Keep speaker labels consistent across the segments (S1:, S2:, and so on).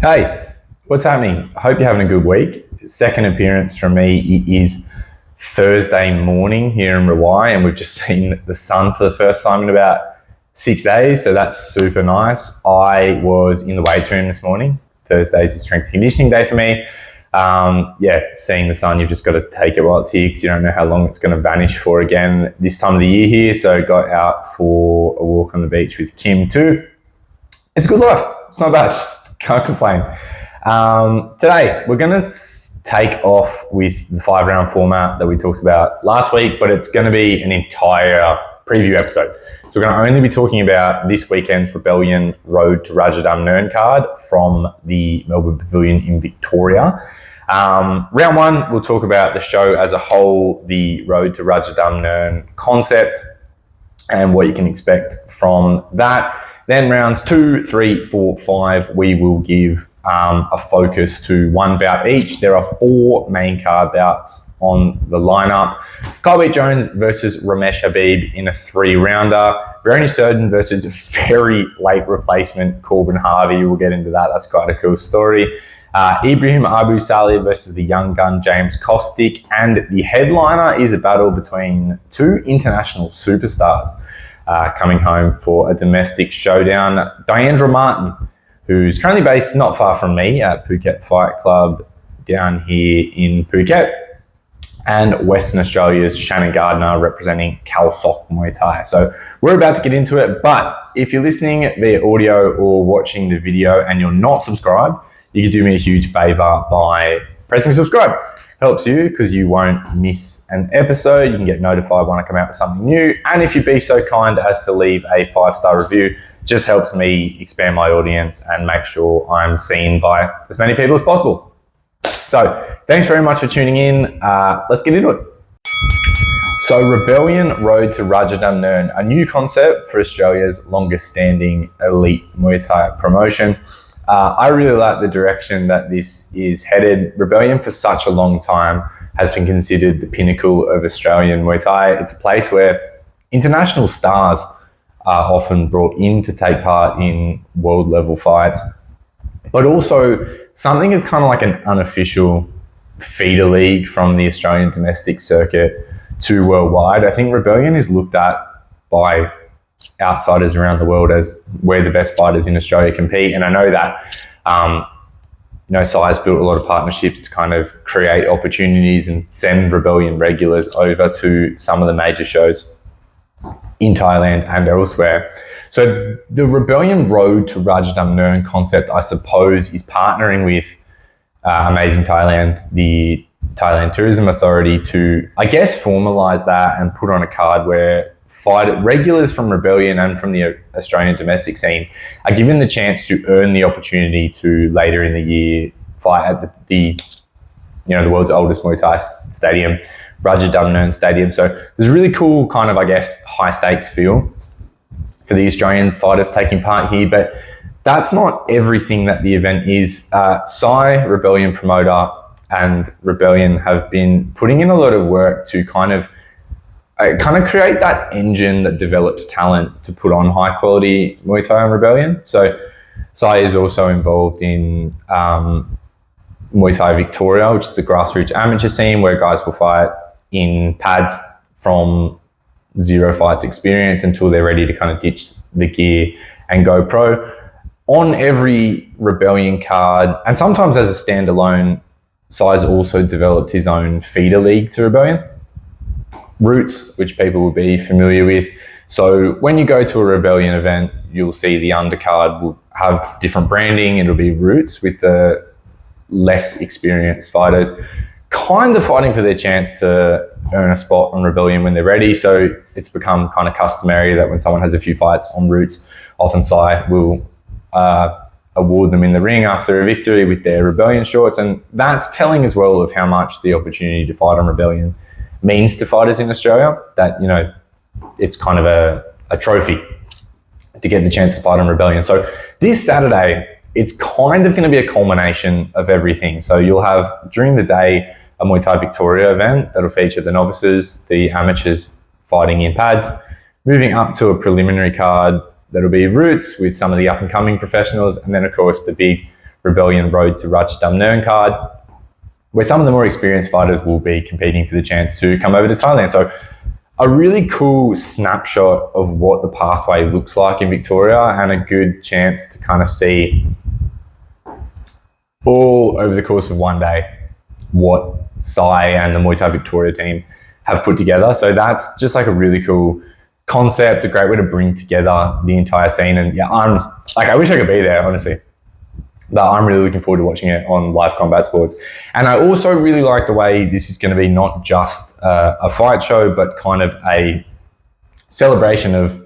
S1: Hey, what's happening? I hope you're having a good week. Second appearance from me. It is Thursday morning here in Hawaii, and we've just seen the sun for the first time in about 6 days, so that's super nice. I was in the weight room this morning. Thursday's a strength conditioning day for me. Seeing the sun, you've just got to take it while it's here because you don't know how long it's going to vanish for again this time of the year here. So got out for a walk on the beach with Kim too. It's a good life. It's not bad. Can't complain. Today, we're going to take off with the 5-round format that we talked about last week, but it's going to be an entire preview episode. So we're going to only be talking about this weekend's Rebellion Road to Rajadamnern card from the Melbourne Pavilion in Victoria. Round one, we'll talk about the show as a whole, the Road to Rajadamnern concept, and what you can expect from that. Then rounds 2, 3, 4, 5, we will give a focus to one bout each. There are 4 main card bouts on the lineup. Carl Jones versus Ramesh Habib in a 3-rounder. Bryony Soden versus very late replacement Corban Harvey. We'll get into that. That's quite a cool story. Ibrahim Abou Saleh versus the young gun James Kostic. And the headliner is a battle between 2 international superstars. Coming home for a domestic showdown. Diandra, who's currently based not far from me at Phuket Fight Club down here in Phuket, and Western Australia's Shannon Gardiner representing Kostic Muay Thai. So we're about to get into it, but if you're listening via audio or watching the video and you're not subscribed, you can do me a huge favor by pressing subscribe. Helps you because you won't miss an episode. You can get notified when I come out with something new. And if you'd be so kind as to leave a 5-star review, just helps me expand my audience and make sure I'm seen by as many people as possible. So thanks very much for tuning in. Let's get into it. So Rebellion Road to Rajadamnern, a new concept for Australia's longest standing elite Muay Thai promotion. I really like the direction that this is headed. Rebellion for such a long time has been considered the pinnacle of Australian Muay Thai. It's a place where international stars are often brought in to take part in world level fights, but also something of kind of like an unofficial feeder league from the Australian domestic circuit to worldwide. I think Rebellion is looked at by outsiders around the world as where the best fighters in Australia compete. And I know that, Sai's built a lot of partnerships to kind of create opportunities and send Rebellion regulars over to some of the major shows in Thailand and elsewhere. So the Rebellion Road to Rajadamnern concept, I suppose, is partnering with Amazing Thailand, the Thailand Tourism Authority, to, I guess, formalize that and put on a card where regulars from Rebellion and from the Australian domestic scene are given the chance to earn the opportunity to later in the year fight at the world's oldest Muay Thai stadium, Rajadamnern Stadium. So there's a really cool kind of, I guess, high stakes feel for the Australian fighters taking part here, but that's not everything that the event is. Sai, Rebellion promoter, and Rebellion have been putting in a lot of work to kind of create that engine that develops talent to put on high quality Muay Thai and Rebellion. So Sai is also involved in Muay Thai Victoria, which is the grassroots amateur scene where guys will fight in pads from 0 fights experience until they're ready to kind of ditch the gear and go pro. On every Rebellion card, and sometimes as a standalone, Sai's also developed his own feeder league to Rebellion, Roots, which people will be familiar with. So when you go to a Rebellion event, you'll see the undercard will have different branding. It'll be Roots with the less experienced fighters kind of fighting for their chance to earn a spot on Rebellion when they're ready. So it's become kind of customary that when someone has a few fights on Roots, often Sai will award them in the ring after a victory with their Rebellion shorts. And that's telling as well of how much the opportunity to fight on Rebellion means to fighters in Australia, that, it's kind of a trophy to get the chance to fight on Rebellion. So this Saturday, it's kind of going to be a culmination of everything. So you'll have, during the day, a Muay Thai Victoria event that'll feature the novices, the amateurs fighting in pads, moving up to a preliminary card that'll be Roots with some of the up-and-coming professionals, and then, of course, the big Rebellion Road to Rajadamnern card, where some of the more experienced fighters will be competing for the chance to come over to Thailand. So a really cool snapshot of what the pathway looks like in Victoria, and a good chance to kind of see all over the course of one day what Sai and the Muay Thai Victoria team have put together. So that's just like a really cool concept, a great way to bring together the entire scene. And yeah, I wish I could be there, honestly. But I'm really looking forward to watching it on Live Combat Sports. And I also really like the way this is going to be not just a fight show, but kind of a celebration of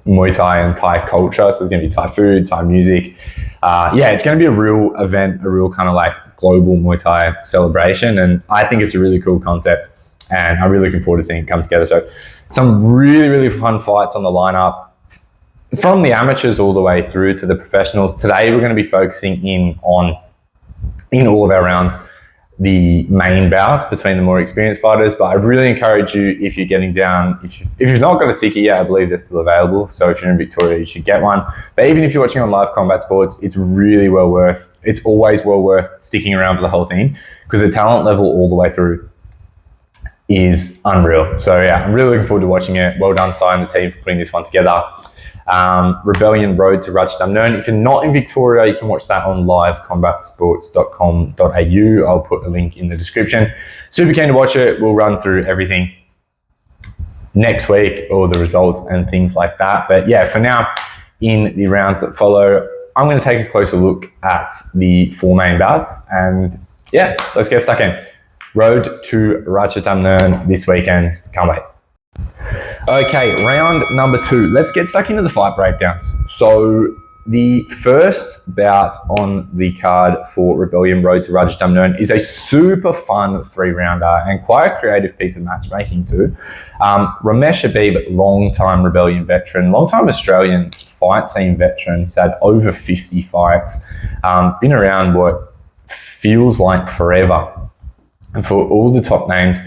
S1: Muay Thai and Thai culture. So there's going to be Thai food, Thai music. It's going to be a real event, a real kind of like global Muay Thai celebration. And I think it's a really cool concept, and I'm really looking forward to seeing it come together. So some really, really fun fights on the lineup, from the amateurs all the way through to the professionals. Today, we're going to be focusing in on, in all of our rounds, the main bouts between the more experienced fighters. But I really encourage you, if you're getting down, if you've not got a ticket yet, I believe they're still available. So if you're in Victoria, you should get one. But even if you're watching on Live Combat Sports, it's always well worth sticking around for the whole thing, because the talent level all the way through is unreal. So yeah, I'm really looking forward to watching it. Well done, Sai and the team, for putting this one together. Rebellion Road to Rajadamnern. If you're not in Victoria, you can watch that on livecombatsports.com.au. I'll put a link in the description. Super keen to watch it. We'll run through everything next week, all the results and things like that. But yeah, for now, in the rounds that follow, I'm going to take a closer look at the 4 main bouts. And yeah, let's get stuck in. Road to Rajadamnern this weekend. Can't wait. Okay, round number 2. Let's get stuck into the fight breakdowns. So the first bout on the card for Rebellion Road to Rajadamnern is a super fun 3-rounder and quite a creative piece of matchmaking too. Ramesh Habib, long-time Rebellion veteran, long-time Australian fight scene veteran. He's had over 50 fights, been around what feels like forever. And for all the top names,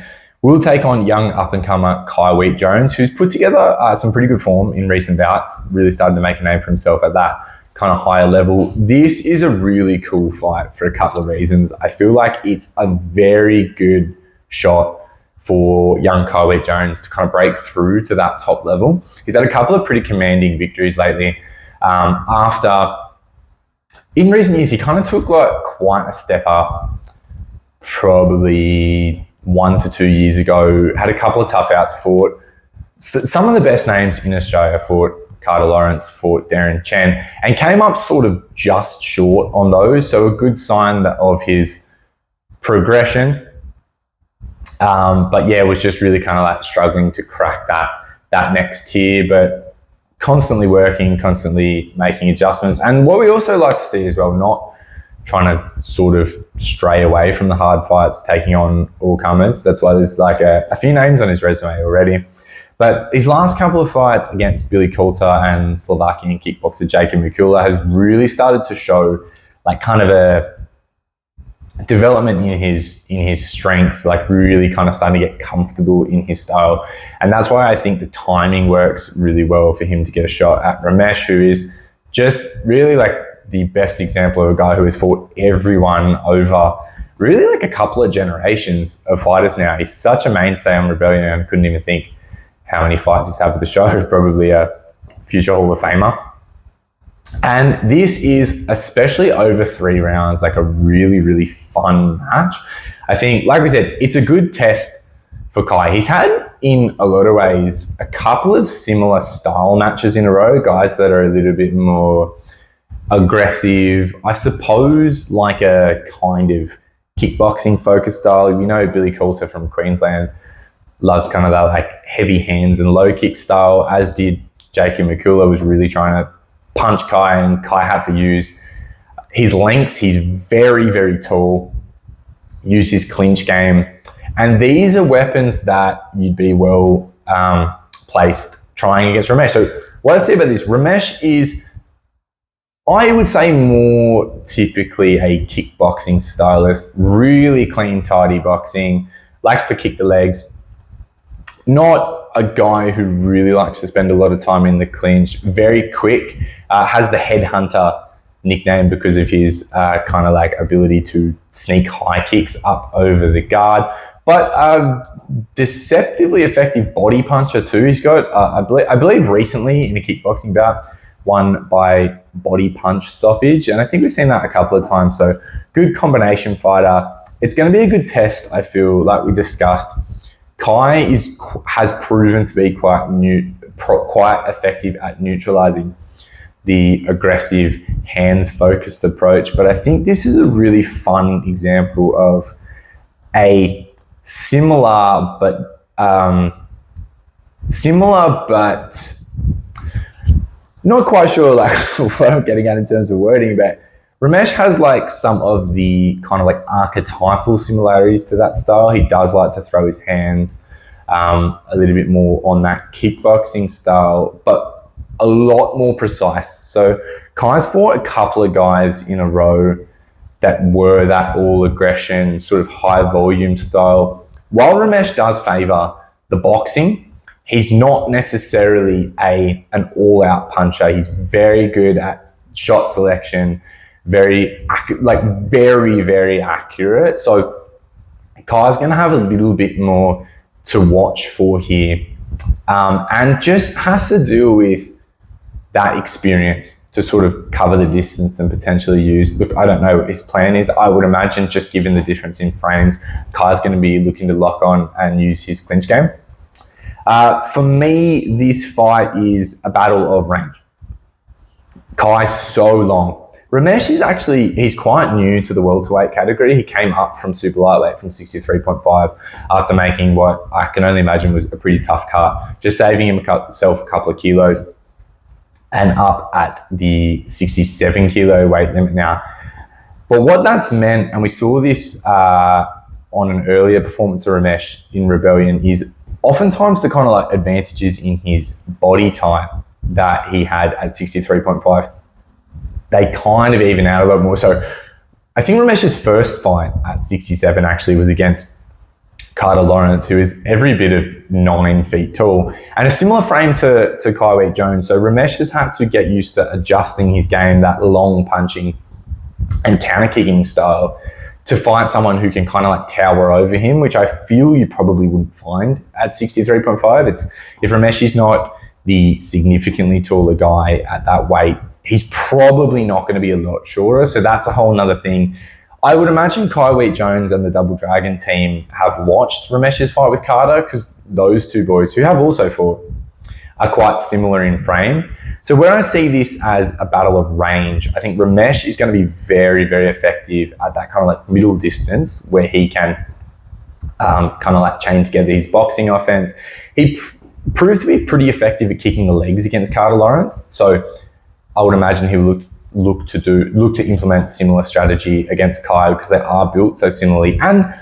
S1: we'll take on young up-and-comer Weate Jones, who's put together some pretty good form in recent bouts, really started to make a name for himself at that kind of higher level. This is a really cool fight for a couple of reasons. I feel like it's a very good shot for young Weate Jones to kind of break through to that top level. He's had a couple of pretty commanding victories lately. In recent years, he kind of took like quite a step up, probably 1 to 2 years ago, had a couple of tough outs, fought some of the best names in Australia, fought Carter Lawrence, fought Darren Chen, and came up sort of just short on those. So a good sign of his progression. But yeah, was just really kind of like struggling to crack that next tier, but constantly working, constantly making adjustments. And what we also like to see as well, not trying to sort of stray away from the hard fights, taking on all comers. That's why there's like a few names on his resume already. But his last couple of fights against Billy Coulter and Slovakian kickboxer Jacob Mikula has really started to show like kind of a development in his strength, like really kind of starting to get comfortable in his style. And that's why I think the timing works really well for him to get a shot at Ramesh, who is just really like the best example of a guy who has fought everyone over really like a couple of generations of fighters now. He's such a mainstay on Rebellion, and I couldn't even think how many fights he's had for the show. Probably a future Hall of Famer. And this is, especially over 3 rounds, like a really, really fun match. I think, like we said, it's a good test for Kai. He's had, in a lot of ways, a couple of similar style matches in a row, guys that are a little bit more aggressive, I suppose, like a kind of kickboxing focused style. You know, Billy Coulter from Queensland loves kind of that like heavy hands and low kick style, as did Jacob Mikula, was really trying to punch Kai, and Kai had to use his length. He's very, very tall, use his clinch game. And these are weapons that you'd be well placed trying against Ramesh. So what I say about this, Ramesh is, I would say, more typically a kickboxing stylist, really clean, tidy boxing, likes to kick the legs. Not a guy who really likes to spend a lot of time in the clinch, very quick, has the headhunter nickname because of his kind of like ability to sneak high kicks up over the guard. But deceptively effective body puncher too. He's got, I believe recently in a kickboxing bout, won by body punch stoppage. And I think we've seen that a couple of times. So good combination fighter. It's going to be a good test, I feel, like we discussed. Kai has proven to be quite effective at neutralizing the aggressive, hands-focused approach. But I think this is a really fun example of a similar but not quite sure like what I'm getting at in terms of wording, but Ramesh has like some of the kind of like archetypal similarities to that style. He does like to throw his hands a little bit more on that kickboxing style, but a lot more precise. So Kai's fought a couple of guys in a row that were that all aggression, sort of high volume style. While Ramesh does favour the boxing, he's not necessarily an all-out puncher. He's very good at shot selection, very, very accurate. So Kai's going to have a little bit more to watch for here, and just has to deal with that experience to sort of cover the distance and potentially use. Look, I don't know what his plan is. I would imagine just given the difference in frames, Kai's going to be looking to lock on and use his clinch game. For me, this fight is a battle of range. Kai's so long. Ramesh he's quite new to the welterweight category. He came up from super lightweight from 63.5 after making what I can only imagine was a pretty tough cut, just saving himself a couple of kilos and up at the 67 kilo weight limit now. But what that's meant, and we saw this on an earlier performance of Ramesh in Rebellion, is oftentimes the kind of like advantages in his body type that he had at 63.5, they kind of even out a lot more. So I think Ramesh's first fight at 67 actually was against Carter Lawrence, who is every bit of 9 feet tall and a similar frame to Kaiwei Jones. So Ramesh has had to get used to adjusting his game, that long punching and counter kicking style, to fight someone who can kind of like tower over him, which I feel you probably wouldn't find at 63.5. If Ramesh is not the significantly taller guy at that weight, he's probably not going to be a lot shorter. So that's a whole nother thing. I would imagine Kaiwei Jones and the Double Dragon team have watched Ramesh's fight with Carter, because those two boys, who have also fought, are quite similar in frame. So where I see this as a battle of range, I think Ramesh is going to be very, very effective at that kind of like middle distance where he can kind of like chain together his boxing offense. He proved to be pretty effective at kicking the legs against Carter Lawrence. So I would imagine he would look to implement similar strategy against Kai, because they are built so similarly and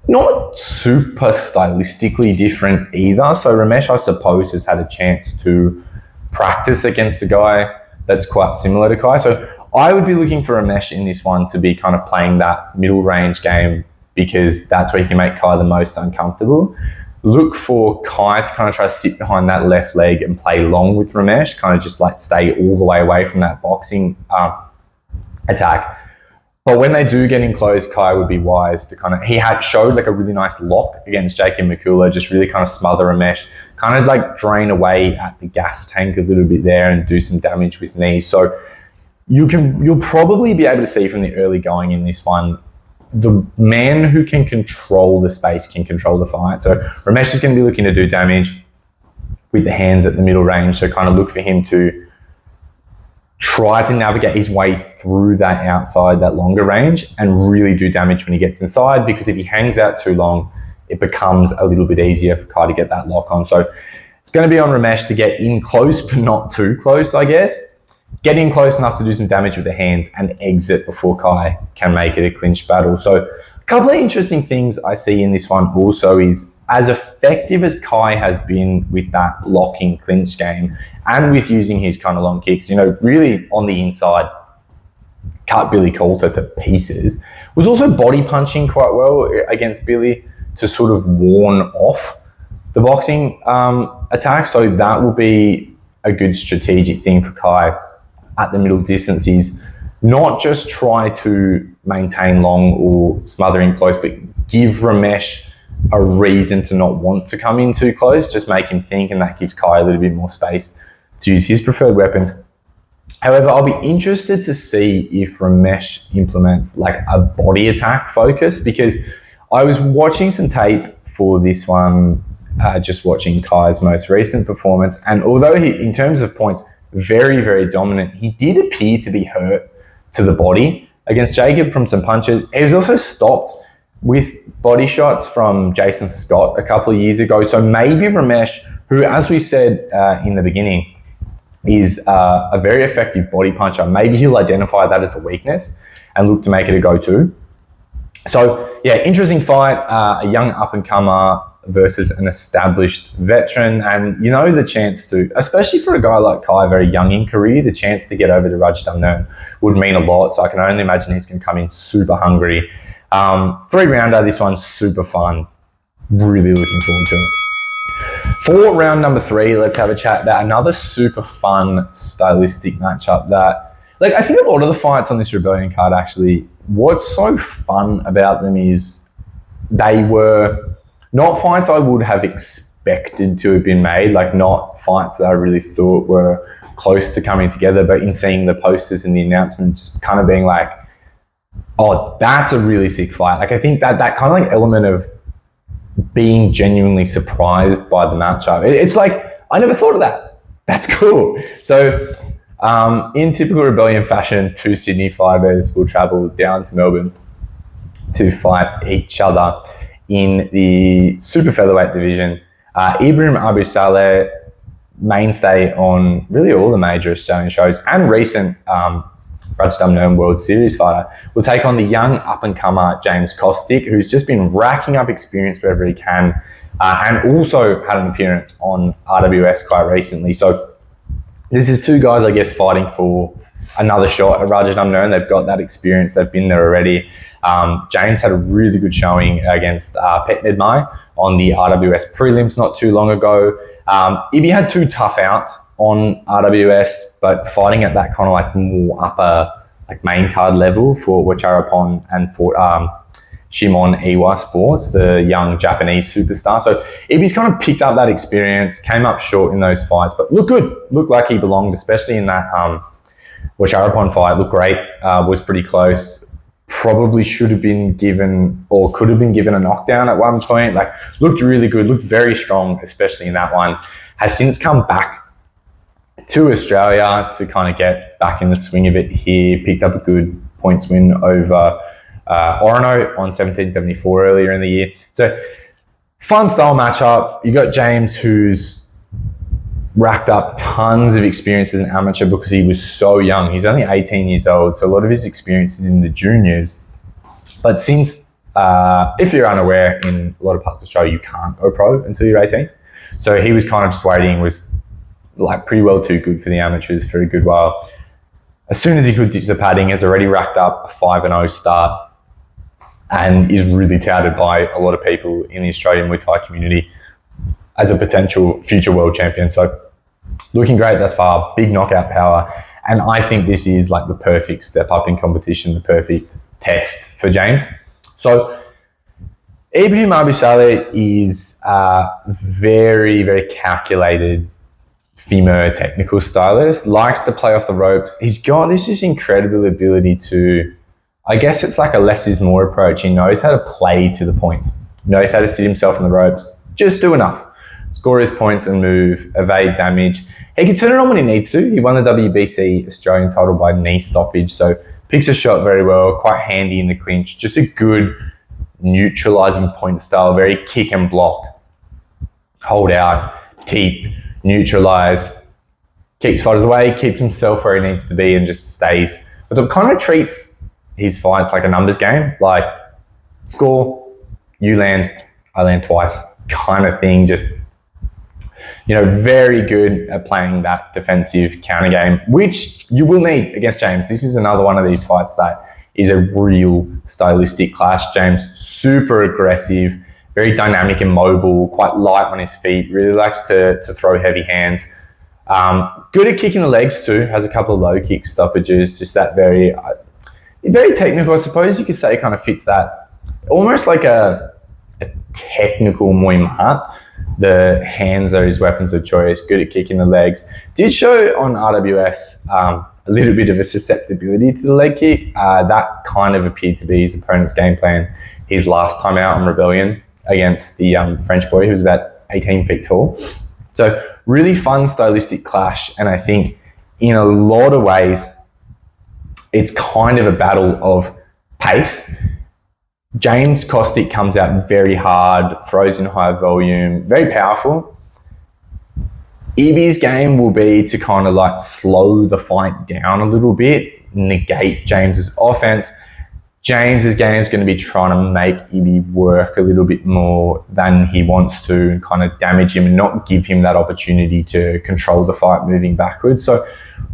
S1: not super stylistically different either. So Ramesh, I suppose, has had a chance to practice against a guy that's quite similar to Kai. So I would be looking for Ramesh in this one to be kind of playing that middle range game, because that's where he can make Kai the most uncomfortable. Look for Kai to kind of try to sit behind that left leg and play long with Ramesh, kind of just like stay all the way away from that boxing attack. But when they do get in close, Kai would be wise to kind of, he had showed like a really nice lock against Jacob McCullough, just really kind of smother Ramesh, kind of like drain away at the gas tank a little bit there and do some damage with knees. So you'll probably be able to see from the early going in this one, the man who can control the space can control the fight. So Ramesh is going to be looking to do damage with the hands at the middle range. So kind of look for him to try to navigate his way through that outside, that longer range, and really do damage when he gets inside, because if he hangs out too long, it becomes a little bit easier for Kai to get that lock on. So it's going to be on Ramesh to get in close, but not too close, I guess. Get in close enough to do some damage with the hands and exit before Kai can make it a clinch battle. So a couple of interesting things I see in this one also is, as effective as Kai has been with that locking clinch game and with using his kind of long kicks, really on the inside, cut Billy Coulter to pieces, was also body punching quite well against Billy to sort of warn off the boxing attack. So that will be a good strategic thing for Kai at the middle distance is not just try to maintain long or smothering close, but give Ramesh a reason to not want to come in too close, just make him think, and that gives Kai a little bit more space to use his preferred weapons. However, I'll be interested to see if Ramesh implements like a body attack focus, because I was watching some tape for this one, just watching Kai's most recent performance, and although he, in terms of points, very, very dominant, he did appear to be hurt to the body against Jacob from some punches. He was also stopped with body shots from Jason Scott a couple of years ago. So maybe Ramesh, who, as we said in the beginning, is a very effective body puncher, maybe he'll identify that as a weakness and look to make it a go-to. So yeah, interesting fight, a young up-and-comer versus an established veteran, and you know, the chance to, especially for a guy like Kai, very young in career, the chance to get over to Rajadamnern would mean a lot. So I can only imagine he's going to come in super hungry. 3-rounder, this one's super fun. Really looking forward to it. For round number 3, let's have a chat about another super fun stylistic matchup that, like, I think a lot of the fights on this Rebellion card, actually, what's so fun about them is they were not fights I would have expected to have been made, like not fights that I really thought were close to coming together, but in seeing the posters and the announcement, just kind of being like, oh, that's a really sick fight. Like, I think that kind of like element of being genuinely surprised by the matchup, it's like, I never thought of that. That's cool. So in typical Rebellion fashion, 2 Sydney fighters will travel down to Melbourne to fight each other in the super featherweight division. Ibrahim Abou Saleh, mainstay on really all the major Australian shows and recent Rajadamnern World Series fighter, will take on the young up-and-comer James Kostic, who's just been racking up experience wherever he can, and also had an appearance on RWS quite recently. So this is 2 guys, I guess, fighting for another shot at Rajadamnern. They've got that experience. They've been there already. James had a really good showing against Pet Nedmai on the RWS prelims not too long ago. Ibi had 2 tough outs on RWS, but fighting at that kind of like more upper, like main card level for Wacharapon and for Shimon Iwa Sports, the young Japanese superstar. So Ibi's kind of picked up that experience, came up short in those fights, but looked good. Looked like he belonged, especially in that Wacharapon fight. Looked great, was pretty close. Probably should have been given, or could have been given, a knockdown at one point. Like, looked really good, looked very strong, especially in that one. Has since come back to Australia to kind of get back in the swing of it here. Picked up a good points win over Orono on 1774 earlier in the year. So fun style matchup. You got James, who's racked up tons of experience as an amateur because he was so young. He's only 18 years old, so a lot of his experience is in the juniors. But since, if you're unaware, in a lot of parts of Australia, you can't go pro until you're 18. So he was kind of just waiting, was like pretty well too good for the amateurs for a good while. As soon as he could ditch the padding, has already racked up a 5-0 start and is really touted by a lot of people in the Australian Muay Thai community as a potential future world champion. So looking great thus far, big knockout power. And I think this is like the perfect step up in competition, the perfect test for James. So Ibrahim Abou Saleh is a very, very calculated femur technical stylist, likes to play off the ropes. He's got this just incredible ability to, I guess it's like a less is more approach. He knows how to play to the points. He knows how to sit himself in the ropes, just do enough. Score his points and move, evade damage. He can turn it on when he needs to. He won the WBC Australian title by knee stoppage, so picks a shot very well, quite handy in the clinch. Just a good neutralising point style, very kick and block. Hold out, keep, neutralise, keeps fighters away, keeps himself where he needs to be and just stays. But it kind of treats his fights like a numbers game, like score, you land, I land twice kind of thing. Just, you know, very good at playing that defensive counter game, which you will need against James. This is another one of these fights that is a real stylistic clash. James, super aggressive, very dynamic and mobile, quite light on his feet, really likes to throw heavy hands. Good at kicking the legs too, has a couple of low kick stoppages, just that very technical, I suppose you could say, kind of fits that, almost like a technical Muay Mat. The hands are his weapons of choice, good at kicking the legs. Did show on RWS a little bit of a susceptibility to the leg kick. That kind of appeared to be his opponent's game plan his last time out on Rebellion against the French boy who was about 18 feet tall. So really fun stylistic clash, and I think in a lot of ways it's kind of a battle of pace. James Kostic comes out very hard, throws in high volume, very powerful. Iby's game will be to kind of like slow the fight down a little bit, negate James's offense. James's game is going to be trying to make Iby work a little bit more than he wants to and kind of damage him and not give him that opportunity to control the fight moving backwards. So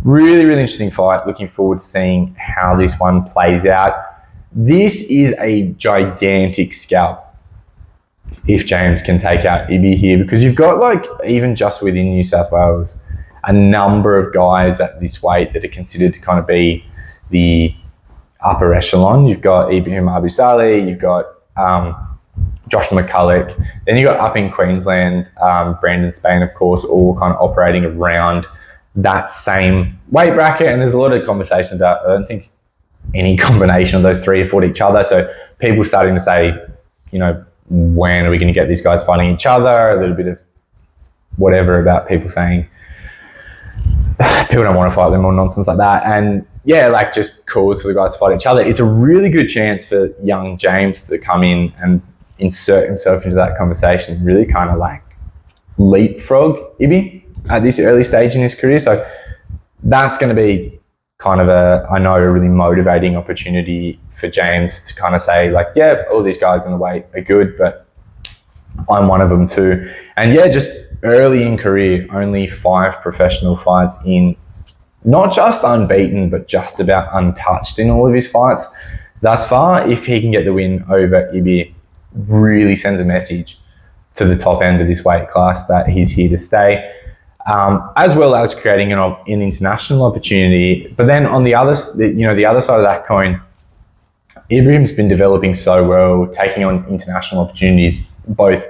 S1: really, really interesting fight. Looking forward to seeing how this one plays out. This is a gigantic scalp if James can take out Iby here, because you've got, like, even just within New South Wales, a number of guys at this weight that are considered to kind of be the upper echelon. You've got Ibrahim Abou Saleh, you've got Josh McCulloch, then you've got up in Queensland, Brandon Spain, of course, all kind of operating around that same weight bracket. And there's a lot of conversation about, I don't think any combination of those three have fought each other. So people starting to say, you know, when are we going to get these guys fighting each other? A little bit of whatever about people saying people don't want to fight them or nonsense like that. And yeah, like just calls for the guys to fight each other. It's a really good chance for young James to come in and insert himself into that conversation, really kind of like leapfrog Iby at this early stage in his career. So that's going to be kind of a really motivating opportunity for James to kind of say, like, yeah, all these guys in the weight are good, but I'm one of them too. And yeah, just early in career, only 5 professional fights in, not just unbeaten, but just about untouched in all of his fights thus far. If he can get the win over Iby, really sends a message to the top end of this weight class that he's here to stay. As well as creating an international opportunity. But then on the other side of that coin, Ibrahim's been developing so well, taking on international opportunities, both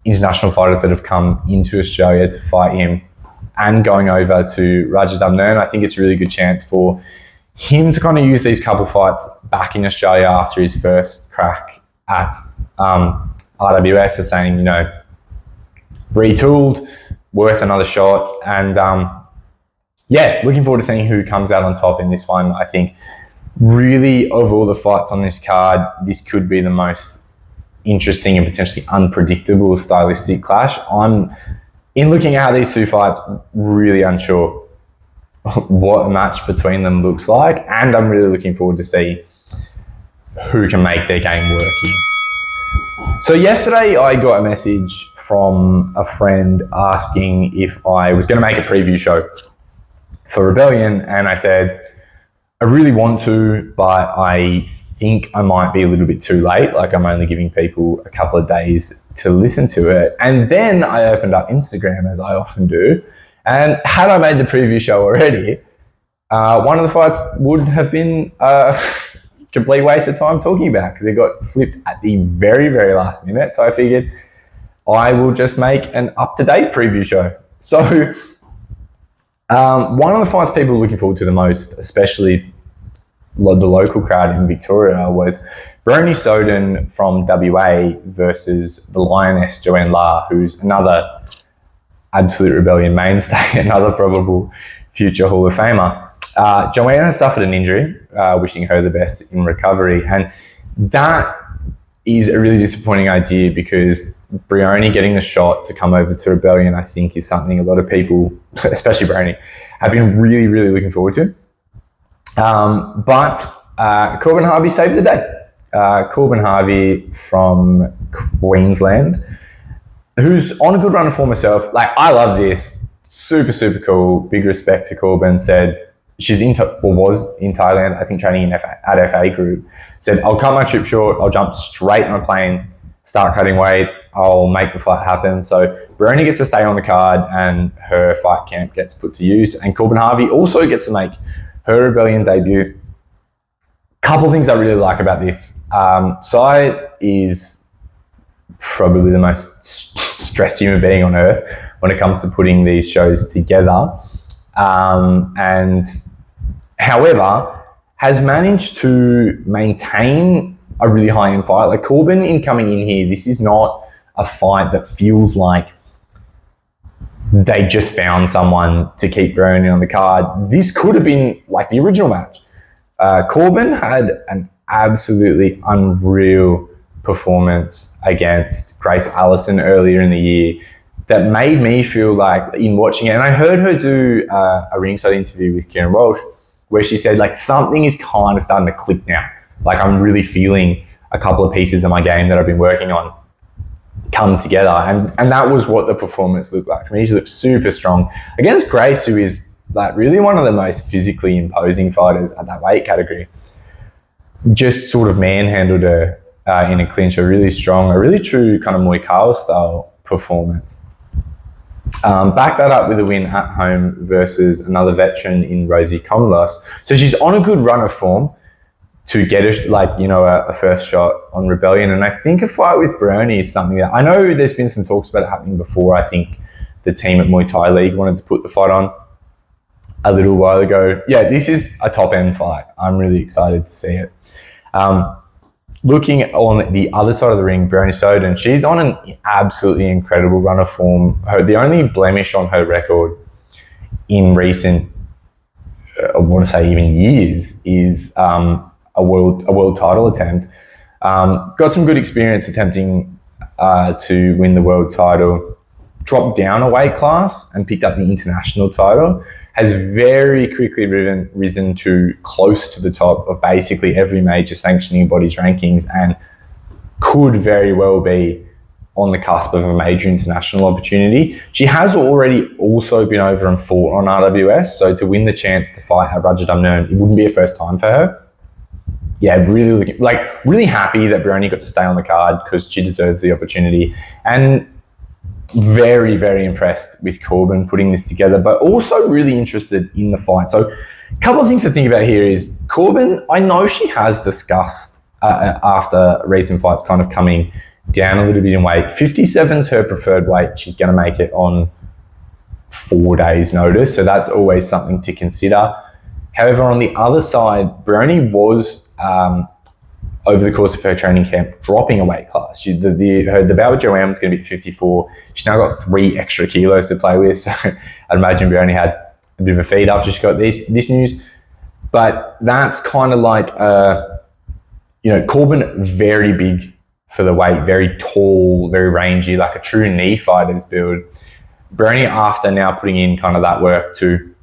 S1: international fighters that have come into Australia to fight him and going over to Rajadamnern. I think it's a really good chance for him to kind of use these couple fights back in Australia after his first crack at RWS, as saying, you know, retooled, worth another shot. And yeah, looking forward to seeing who comes out on top in this one. I think really, of all the fights on this card, this could be the most interesting and potentially unpredictable stylistic clash. I'm, in looking at these two fights, really unsure what a match between them looks like, and I'm really looking forward to see who can make their game work here. So yesterday I got a message from a friend asking if I was going to make a preview show for Rebellion, and I said, I really want to, but I think I might be a little bit too late. Like, I'm only giving people a couple of days to listen to it. And then I opened up Instagram, as I often do, and had I made the preview show already, one of the fights would have been complete waste of time talking about, because it got flipped at the very, very last minute. So I figured I will just make an up-to-date preview show. So one of the fights people were looking forward to the most, especially the local crowd in Victoria, was Bryony Soden from WA versus the Lioness Joanne La, who's another absolute Rebellion mainstay, another probable future Hall of Famer. Joanne has suffered an injury, wishing her the best in recovery. And that is a really disappointing idea, because Bryony getting the shot to come over to Rebellion, I think, is something a lot of people, especially Bryony, have been really, really looking forward to. But Corban Harvey saved the day. Corban Harvey from Queensland, who's on a good run of form herself. Like, I love this. Super, super cool. Big respect to Corban. Said, she's was in Thailand, I think, training at FA Group. Said, I'll cut my trip short. I'll jump straight on a plane, start cutting weight. I'll make the fight happen. So Bryony gets to stay on the card and her fight camp gets put to use. And Corban Harvey also gets to make her Rebellion debut. Couple of things I really like about this. Sai is probably the most stressed human being on earth when it comes to putting these shows together. And however, has managed to maintain a really high-end fight. Like Corban, in coming in here, this is not a fight that feels like they just found someone to keep Bryony on the card. This could have been like the original match. Corban had an absolutely unreal performance against Grace Allison earlier in the year that made me feel like, in watching it, and I heard her do a ringside interview with Kieran Walsh where she said like something is kind of starting to click now. Like I'm really feeling a couple of pieces of my game that I've been working on come together, and that was what the performance looked like for me. She looked super strong against Grace, who is like really one of the most physically imposing fighters at that weight category. Just sort of manhandled her in a clinch. A really strong, a really true kind of Muay Thai style performance. Back that up with a win at home versus another veteran in Rosie Comlos. So she's on a good run of form to get a first shot on Rebellion. And I think a fight with Bryony is something that I know there's been some talks about it happening before. I think the team at Muay Thai League wanted to put the fight on a little while ago. Yeah, this is a top end fight. I'm really excited to see it. Looking on the other side of the ring, Bryony Soden, she's on an absolutely incredible run of form. The only blemish on her record in recent, I want to say even years, is a world title attempt. Got some good experience attempting to win the world title. Dropped down a weight class and picked up the international title. Has very quickly risen to close to the top of basically every major sanctioning body's rankings, and could very well be on the cusp of a major international opportunity. She has already also been over and fought on RWS, so to win the chance to fight at Rajadamnern, it wouldn't be a first time for her. Yeah, really happy that Bryony got to stay on the card because she deserves the opportunity. And very, very impressed with Corban putting this together, but also really interested in the fight. So a couple of things to think about here is Corban, I know she has discussed after recent fights kind of coming down a little bit in weight. 57 is her preferred weight. She's going to make it on 4 days notice. So that's always something to consider. However, on the other side, Bryony was over the course of her training camp, dropping a weight class. The bout with Joanne was going to be at 54. She's now got 3 extra kilos to play with. So I'd imagine Bryony had a bit of a feed after she got this news. But that's kind of like, Corban, very big for the weight, very tall, very rangy, like a true knee fighter's build. Bryony, after now putting in kind of that work to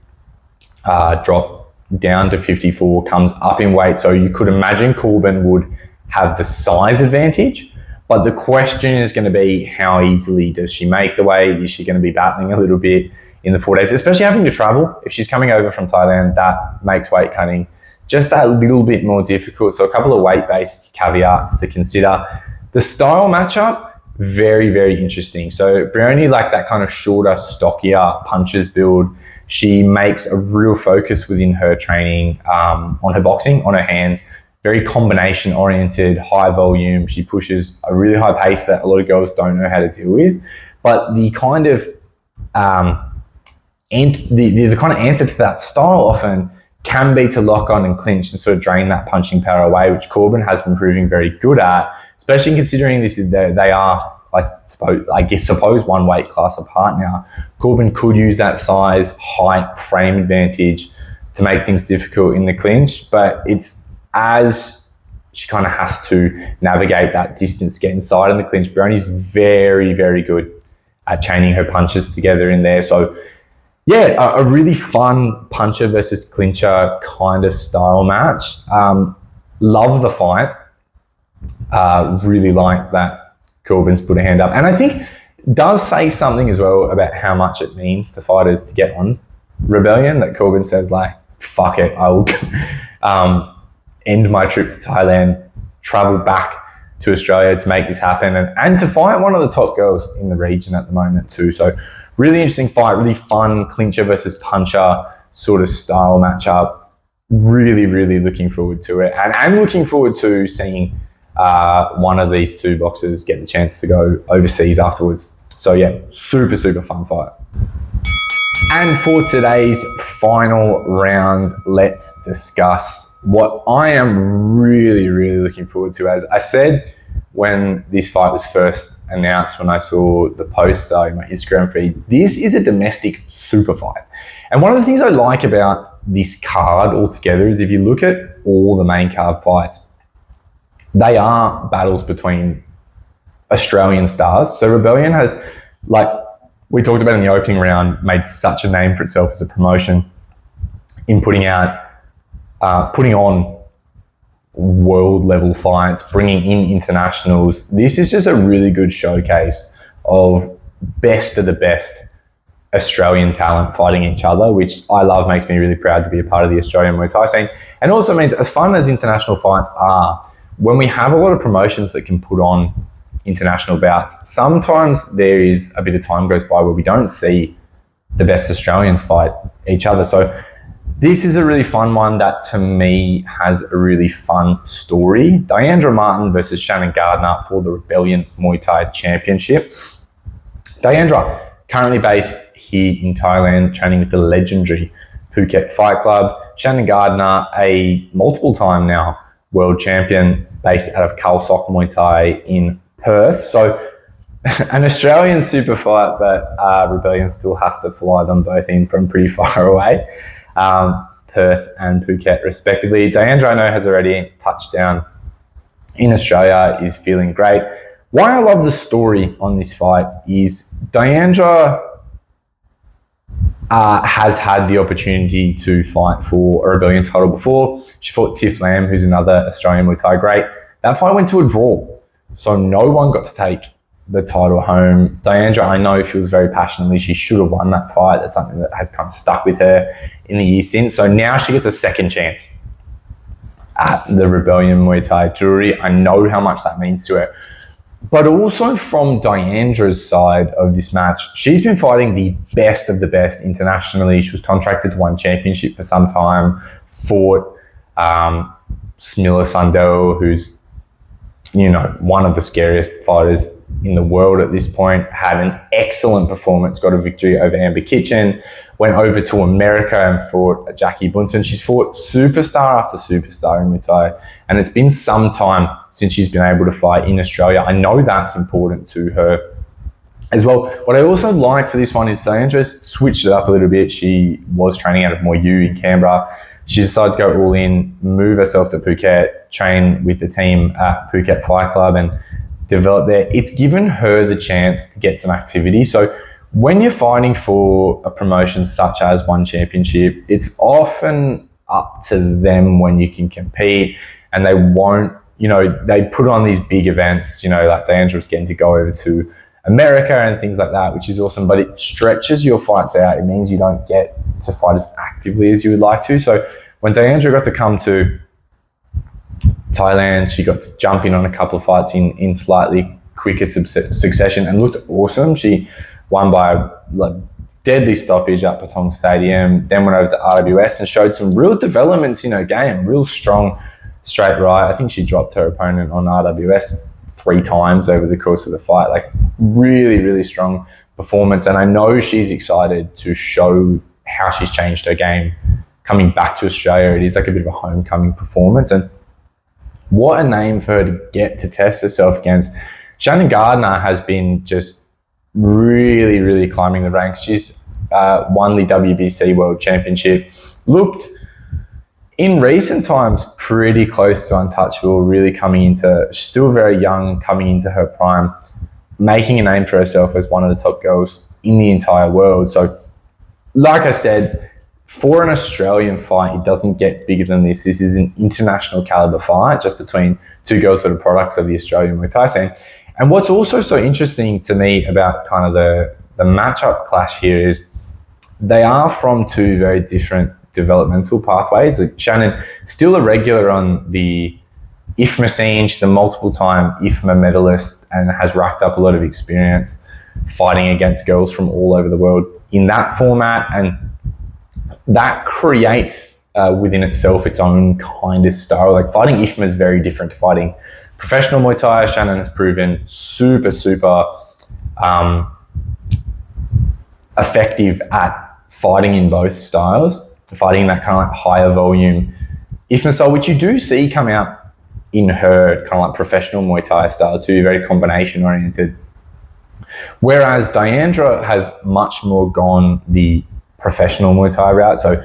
S1: drop down to 54, comes up in weight. So you could imagine Corban would have the size advantage, but the question is going to be how easily does she make the weight? Is she going to be battling a little bit in the 4 days, especially having to travel? If she's coming over from Thailand, that makes weight cutting just that little bit more difficult. So a couple of weight-based caveats to consider. The style matchup, very, very interesting. So Bryony, like that kind of shorter, stockier punches build. She makes a real focus within her training on her boxing, on her hands, very combination oriented, high volume. She pushes a really high pace that a lot of girls don't know how to deal with. But the kind of the kind of answer to that style often can be to lock on and clinch and sort of drain that punching power away, which Corban has been proving very good at, especially considering they are, I suppose one weight class apart now. Corban could use that size, height, frame advantage to make things difficult in the clinch, but it's as she kind of has to navigate that distance, get inside in the clinch. Bryony's very, very good at chaining her punches together in there. So yeah, a really fun puncher versus clincher kind of style match. Love the fight. Really like that Corban's put a hand up. And I think does say something as well about how much it means to fighters to get on Rebellion, that Corban says like, fuck it, I will end my trip to Thailand, travel back to Australia to make this happen and to fight one of the top girls in the region at the moment too. So really interesting fight, really fun clincher versus puncher sort of style matchup. Really, really looking forward to it. And I'm looking forward to seeing one of these two boxers get the chance to go overseas afterwards. So yeah, super, super fun fight. And for today's final round, let's discuss what I am really, really looking forward to. As I said, when this fight was first announced, when I saw the poster in my Instagram feed, this is a domestic super fight. And one of the things I like about this card altogether is if you look at all the main card fights, they are battles between Australian stars. So Rebellion has, like we talked about in the opening round, made such a name for itself as a promotion in putting on world level fights, bringing in internationals. This is just a really good showcase of best of the best Australian talent fighting each other, which I love, makes me really proud to be a part of the Australian Muay Thai scene. And also means, as fun as international fights are, when we have a lot of promotions that can put on international bouts, sometimes there is a bit of time goes by where we don't see the best Australians fight each other. So this is a really fun one that to me has a really fun story. Diandra Martin versus Shannon Gardiner for the Rebellion Muay Thai Championship. Diandra, currently based here in Thailand, training with the legendary Phuket Fight Club. Shannon Gardiner, a multiple time now world champion based out of Kostic Muay Thai in Perth. So an Australian super fight, but Rebellion still has to fly them both in from pretty far away. Perth and Phuket respectively. Diandra, I know, has already touched down in Australia, is feeling great. Why I love the story on this fight is Diandra has had the opportunity to fight for a Rebellion title before. She fought Tiff Lamb, who's another Australian Muay Thai great. That fight went to a draw, so no one got to take the title home. Diandra, I know, feels very passionately she should have won that fight. That's something that has kind of stuck with her in the years since. So now she gets a second chance at the Rebellion Muay Thai jury. I know how much that means to her. But also from Diandra's side of this match, she's been fighting the best of the best internationally. She was contracted to one championship for some time, fought Smilla Sundell, who's, you know, one of the scariest fighters in the world at this point, had an excellent performance, got a victory over Amber Kitchen, went over to America and fought Jackie Bunton. She's fought superstar after superstar in Muay Thai, and it's been some time since she's been able to fight in Australia. I know that's important to her as well. What I also like for this one is Diandra switched it up a little bit. She was training out of Muay Thai in Canberra. She decided to go all in, move herself to Phuket, train with the team at Phuket Fight Club and develop there. It's given her the chance to get some activity. So when you're fighting for a promotion such as one championship, it's often up to them when you can compete, and they won't, you know, they put on these big events, you know, like Diandra's getting to go over to America and things like that, which is awesome, but it stretches your fights out. It means you don't get to fight as actively as you would like to. So when Diandra got to come to Thailand, she got to jump in on a couple of fights in slightly quicker succession and looked awesome. She won by a deadly stoppage at Patong Stadium, then went over to RWS and showed some real developments in her game, real strong straight right. I think she dropped her opponent on RWS 3 times over the course of the fight. Like, really, really strong performance. And I know she's excited to show how she's changed her game coming back to Australia. It is like a bit of a homecoming performance. And what a name for her to get to test herself against. Shannon Gardiner has been just really, really climbing the ranks. She's won the WBC World Championship. Looked, in recent times, pretty close to untouchable, really coming into, still very young, coming into her prime, making a name for herself as one of the top girls in the entire world. So, like I said, for an Australian fight, it doesn't get bigger than this. This is an international caliber fight just between two girls that are products of the Australian Muay Thai scene. And what's also so interesting to me about kind of the matchup clash here is they are from two very different developmental pathways. Like Shannon, still a regular on the IFMA scene. She's a multiple-time IFMA medalist and has racked up a lot of experience fighting against girls from all over the world in that format, and that creates within itself its own kind of style. Like fighting IFMA is very different to fighting professional Muay Thai. Shannon has proven super effective at fighting in both styles, fighting in that kind of like higher volume IFMA style, which you do see come out in her kind of like professional Muay Thai style too, very combination oriented. Whereas Diandra has much more gone the professional Muay Thai route. So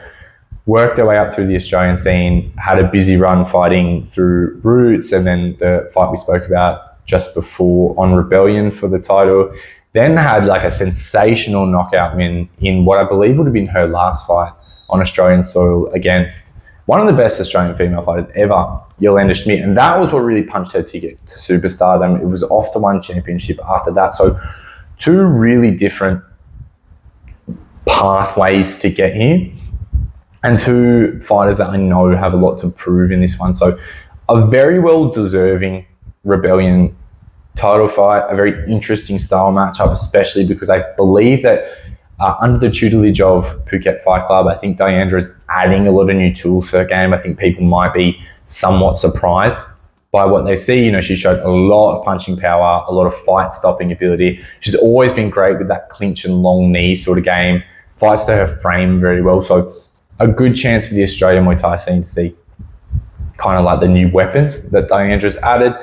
S1: worked her way up through the Australian scene, had a busy run fighting through Roots, and then the fight we spoke about just before on Rebellion for the title. Then had like a sensational knockout win in what I believe would have been her last fight on Australian soil against one of the best Australian female fighters ever, Yolanda Schmidt. And that was what really punched her ticket to superstardom. It was off to one championship after that. So two really different pathways to get here, and two fighters that I know have a lot to prove in this one. So a very well deserving Rebellion title fight, a very interesting style matchup, especially because I believe that under the tutelage of Phuket Fight Club, I think Diandra is adding a lot of new tools to her game. I think people might be somewhat surprised by what they see. You know, she showed a lot of punching power, a lot of fight stopping ability. She's always been great with that clinch and long knee sort of game, fights to her frame very well. So a good chance for the Australian Muay Thai scene to see kind of like the new weapons that Diandra's added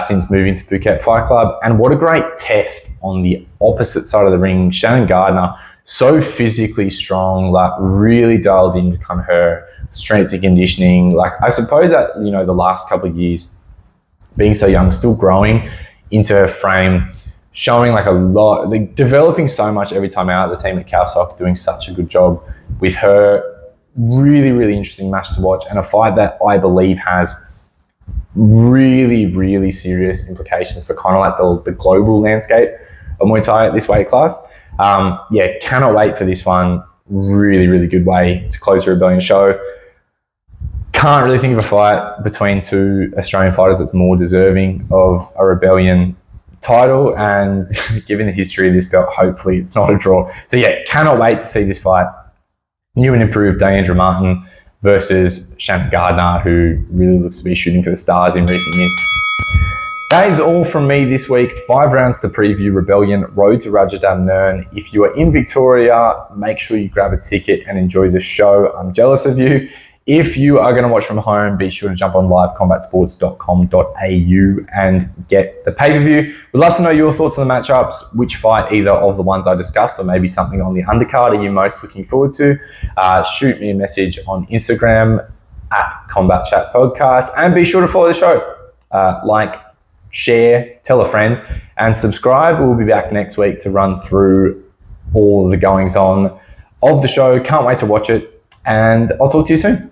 S1: since moving to Phuket Fight Club. And what a great test on the opposite side of the ring. Shannon Gardiner, so physically strong, like really dialed in kind of her strength and conditioning. Like I suppose that, you know, the last couple of years, being so young, still growing into her frame, showing like a lot, like developing so much every time out. The team at Kostic doing such a good job with her. Really interesting match to watch, and a fight that I believe has really serious implications for kind of like the global landscape of Muay Thai at this weight class. Yeah, cannot wait for this one. Really good way to close the Rebellion show. Can't really think of a fight between two Australian fighters that's more deserving of a Rebellion title, and given the history of this belt, hopefully it's not a draw. So yeah, cannot wait to see this fight. New and improved Diandra Martin versus Shannon Gardiner, who really looks to be shooting for the stars in recent years. That is all from me this week. 5 rounds to preview Rebellion, road to Rajadamnern. If you are in Victoria, make sure you grab a ticket and enjoy the show. I'm jealous of you. If you are going to watch from home, be sure to jump on livecombatsports.com.au and get the pay-per-view. We'd love to know your thoughts on the matchups, which fight, either of the ones I discussed or maybe something on the undercard, are you most looking forward to? Shoot me a message on Instagram at Combat Chat Podcast, and be sure to follow the show. Like, share, tell a friend, and subscribe. We'll be back next week to run through all the goings on of the show. Can't wait to watch it, and I'll talk to you soon.